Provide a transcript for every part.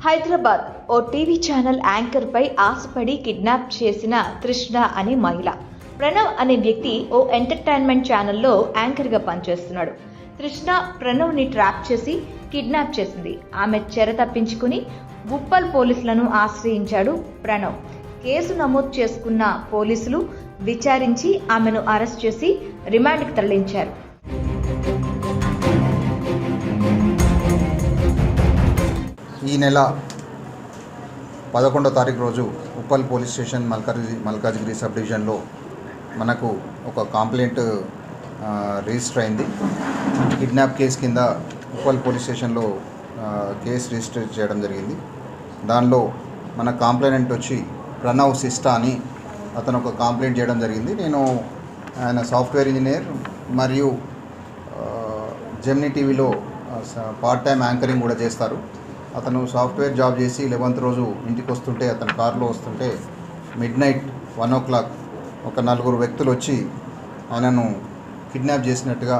హైదరాబాద్ ఓ TV channel anchor పై ఆశపడి kidnap చేసిన తృష్ణ అనే మహిళ. ప్రణవ్ అనే వ్యక్తి ఓ ఎంటర్టైన్మెంట్ ఛానల్లో యాంకర్ గా పనిచేస్తున్నాడు. తృష్ణ ప్రణవ్ ని ట్రాప్ చేసి కిడ్నాప్ చేసింది. ఆమె చెర తప్పించుకుని ఉప్పల్ పోలీసులను ఆశ్రయించాడు ప్రణవ్. కేసు నమోదు చేసుకున్న పోలీసులు విచారించి ఆమెను అరెస్ట్ చేసి రిమాండ్కి తరలించారు. ఈ నెల 11వ తారీఖు రోజు Uppal police station Malkajgiri sub డివిజన్లో మనకు ఒక కంప్లైంట్ రిజిస్టర్ అయింది. కిడ్నాప్ కేసు కింద ఉప్పల్ పోలీస్ స్టేషన్లో కేసు రిజిస్టర్ చేయడం జరిగింది. దానిలో మన కంప్లైంట్ వచ్చి ప్రణవ్ సిస్టా అని అతను ఒక కంప్లైంట్ చేయడం జరిగింది. నేను ఆయన సాఫ్ట్వేర్ ఇంజనీర్ మరియు జెమినీ టీవీలో పార్ట్ టైం యాంకరింగ్ కూడా చేస్తారు. అతను సాఫ్ట్వేర్ జాబ్ చేసి 11th రోజు ఇంటికి వస్తుంటే అతను కారులో వస్తుంటే మిడ్నైట్ 1 o'clock ఒక 4 వ్యక్తులు వచ్చి ఆయనను కిడ్నాప్ చేసినట్టుగా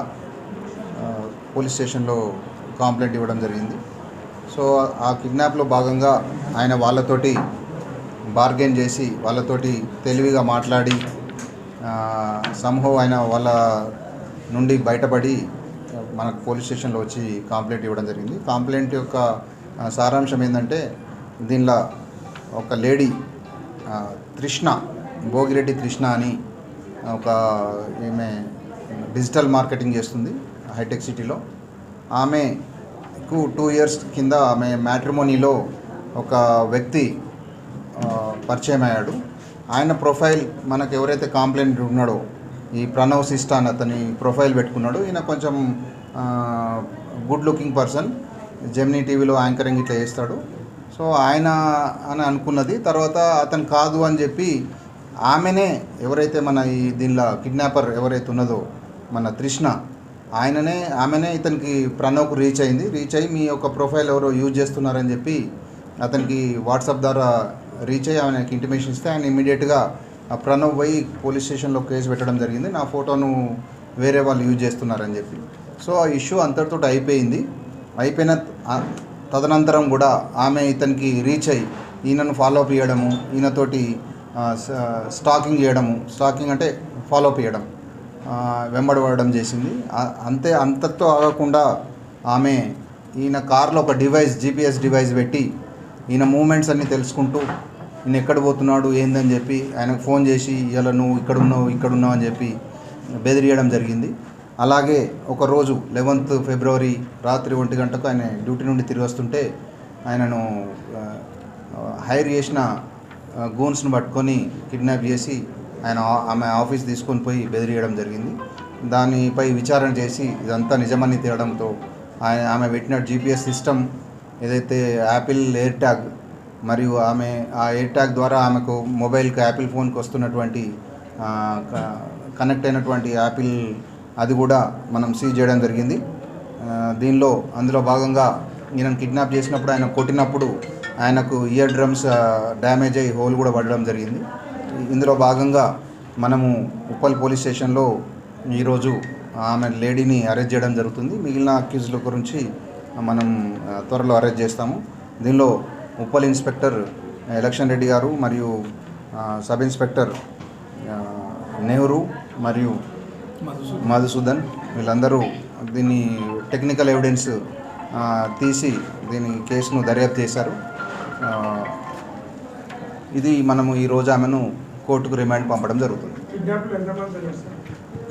పోలీస్ స్టేషన్లో కంప్లైంట్ ఇవ్వడం జరిగింది. సో ఆ కిడ్నాప్లో భాగంగా ఆయన వాళ్ళతోటి బార్గెన్ చేసి వాళ్ళతోటి తెలివిగా మాట్లాడి సంహవ్ ఆయన వాళ్ళ నుండి బయటపడి మనకు పోలీస్ స్టేషన్లో వచ్చి కంప్లైంట్ ఇవ్వడం జరిగింది. కంప్లైంట్ యొక్క సారాంశం ఏంటంటే దీనిలో ఒక లేడీ తృష్ణ భోగిరెడ్డి తృష్ణ అని ఒక ఈమె డిజిటల్ మార్కెటింగ్ చేస్తుంది హైటెక్ సిటీలో. ఆమెకు 2 years కింద ఆమె మ్యాట్రిమోనీలో ఒక వ్యక్తి పరిచయం అయ్యాడు. ఆయన ప్రొఫైల్ మనకు ఎవరైతే కంప్లైంట్ ఉన్నాడో ఈ ప్రణవ్ సిస్టా అని అతని ప్రొఫైల్ పెట్టుకున్నాడు. ఈయన కొంచెం గుడ్ లుకింగ్ పర్సన్, జెమినీ టీవీలో యాంకరింగ్ ఇట్లా చేస్తాడు. సో ఆయన అని అనుకున్నది. తర్వాత అతను కాదు అని చెప్పి ఆమెనే ఎవరైతే మన ఈ దీనిలో కిడ్నాపర్ ఎవరైతే ఉన్నదో మన తృష్ణ ఆమెనే ఇతనికి ప్రణవ్కు రీచ్ అయ్యి మీ యొక్క ప్రొఫైల్ ఎవరో యూజ్ చేస్తున్నారని చెప్పి అతనికి వాట్సాప్ ద్వారా రీచ్ అయ్యి ఆమెకి ఇంటిమేషన్ ఇస్తే ఆయన ఇమ్మీడియట్గా ప్రణవ్ పోయి పోలీస్ స్టేషన్లో కేసు పెట్టడం జరిగింది. నా ఫోటోను వేరే వాళ్ళు యూజ్ చేస్తున్నారని చెప్పి. సో ఆ ఇష్యూ అంతటితో అయిపోయిన తదనంతరం కూడా ఆమె ఇతనికి రీచ్ అయ్యి ఈయనను ఫాలోఅప్ చేయడము, ఈయనతోటి స్టాకింగ్ అంటే ఫాలోఅప్ చేయడం, వెంబడబడడం చేసింది. అంతతో ఆగకుండా ఆమె ఈయన కార్లో ఒక GPS డివైస్ పెట్టి ఈయన మూమెంట్స్ అన్నీ తెలుసుకుంటూ ఈయన ఎక్కడ పోతున్నాడు ఏందని చెప్పి ఆయనకు ఫోన్ చేసి ఇలా నువ్వు ఇక్కడున్నావు అని చెప్పి బెదిరియడం జరిగింది. అలాగే ఒకరోజు 11th February రాత్రి 1 గంటకు ఆయన డ్యూటీ నుండి తిరిగి వస్తుంటే ఆయనను హైర్ చేసిన గూన్స్ను పట్టుకొని కిడ్నాప్ చేసి ఆమె ఆఫీస్ తీసుకొని పోయి బెదిరియడం జరిగింది. దానిపై విచారణ చేసి ఇదంతా నిజమని తేవడంతో ఆమె పెట్టిన GPS సిస్టమ్ ఏదైతే యాపిల్ ఎయిర్ ట్యాగ్ మరియు ఆమె ఆ ఎయిర్ ట్యాగ్ ద్వారా ఆమెకు మొబైల్కి యాపిల్ ఫోన్కి వస్తున్నటువంటి కనెక్ట్ అయినటువంటి యాపిల్ అది కూడా మనం సీజ్ చేయడం జరిగింది. అందులో భాగంగా ఈయనను కిడ్నాప్ చేసినప్పుడు ఆయన కొట్టినప్పుడు ఆయనకు ఇయర్ డ్రమ్స్ డ్యామేజ్ అయ్యి హోల్ కూడా పడడం జరిగింది. ఇందులో భాగంగా మనము ఉప్పల్ పోలీస్ స్టేషన్లో ఈరోజు ఆమె లేడీని అరెస్ట్ చేయడం జరుగుతుంది. మిగిలిన అక్యూజ్ల గురించి మనం త్వరలో అరెస్ట్ చేస్తాము. దీనిలో ఉప్పల్ ఇన్స్పెక్టర్ ఎలక్షన్ రెడ్డి గారు మరియు సబ్ ఇన్స్పెక్టర్ నెహ్రూ మరియు మధుసూదన్ వీళ్ళందరూ దీన్ని టెక్నికల్ ఎవిడెన్స్ తీసి దీని కేసును దర్యాప్తు చేశారు. ఇది మనము ఈరోజు ఆమెను కోర్టుకు రిమాండ్ పంపడం జరుగుతుంది.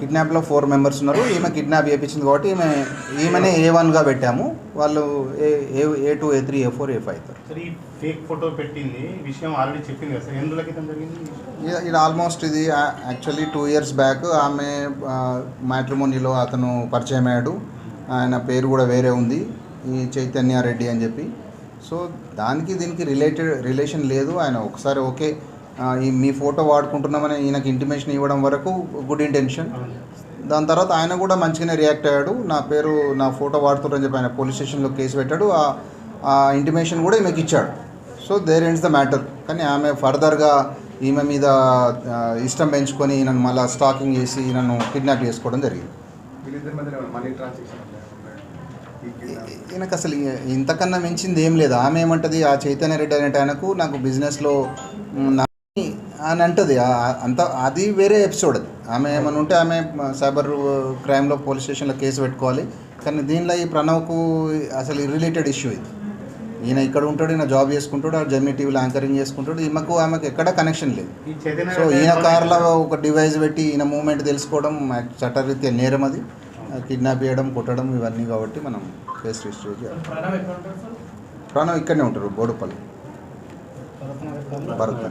కిడ్నాప్లో 4 members ఉన్నారు. ఈమె కిడ్నాప్ చేయించింది కాబట్టి ఈమెనే A1గా పెట్టాము. వాళ్ళు A2, A3, A4, A5. Fake photo పెట్టింది విషయం ఆల్రెడీ చెప్పింది కదా సార్, ఎన్ని రోజుల క్రితం జరిగింది? ఇది ఆల్మోస్ట్ ఇది యాక్చువల్లీ 2 years బ్యాక్ ఆమె మ్యాట్రిమోనీలో అతను పరిచయం అయ్యాడు. ఆయన పేరు కూడా వేరే ఉంది, ఈ చైతన్య రెడ్డి అని చెప్పి. సో దీనికి రిలేషన్ లేదు. ఆయన ఒకసారి ఓకే మీ ఫోటో వాడుకుంటున్నామని ఈయనకి ఇంటిమేషన్ ఇవ్వడం వరకు గుడ్ ఇంటెన్షన్. దాని తర్వాత ఆయన కూడా మంచిగానే రియాక్ట్ అయ్యాడు. నా ఫోటో వాడుతున్నారని చెప్పి ఆయన పోలీస్ స్టేషన్లో కేసు పెట్టాడు. ఆ ఇంటిమేషన్ కూడా ఈమెకి ఇచ్చాడు. So there ends the matter. కానీ ఆమె ఫర్దర్గా ఈమె మీద ఇష్టం పెంచుకొని నన్ను మళ్ళీ స్టాకింగ్ చేసి నన్ను కిడ్నాప్ చేసుకోవడం జరిగింది. వీళ్ళిద్దరి మధ్య మనీ ట్రాన్సాక్షన్ ఈయనకు అసలు ఇంతకన్నా మించింది ఏం లేదు. ఆమె ఏమంటుంది, ఆ చైతన్య రెడ్డి అనేట ఆయనకు నాకు బిజినెస్లో అని అంటుంది. అంత అది వేరే ఎపిసోడ్. అది ఆమె ఏమైనా ఉంటే ఆమె సైబర్ క్రైమ్లో పోలీస్ స్టేషన్లో కేసు పెట్టుకోవాలి. కానీ దీనిలో ఈ ప్రణవ్కు అసలు రిలేటెడ్ ఇష్యూ ఇది. ఈయన ఇక్కడ ఉంటాడు, ఈయన జాబ్ చేసుకుంటాడు, ఆ జెమినీ టీవీలో యాంకరింగ్ చేసుకుంటాడు. ఆమెకు ఎక్కడ కనెక్షన్ లేదు. సో ఈయన కార్లో ఒక డివైస్ పెట్టి ఈయన మూమెంట్ తెలుసుకోవడం చట్టరీత్యా నేరం. అది కిడ్నాప్ చేయడం, కొట్టడం ఇవన్నీ కాబట్టి మనం కేసు రిజిస్టర్ చేయాలి. ప్రణవ్ ఇక్కడనే ఉంటారు, బోడుపల్లి భరత్.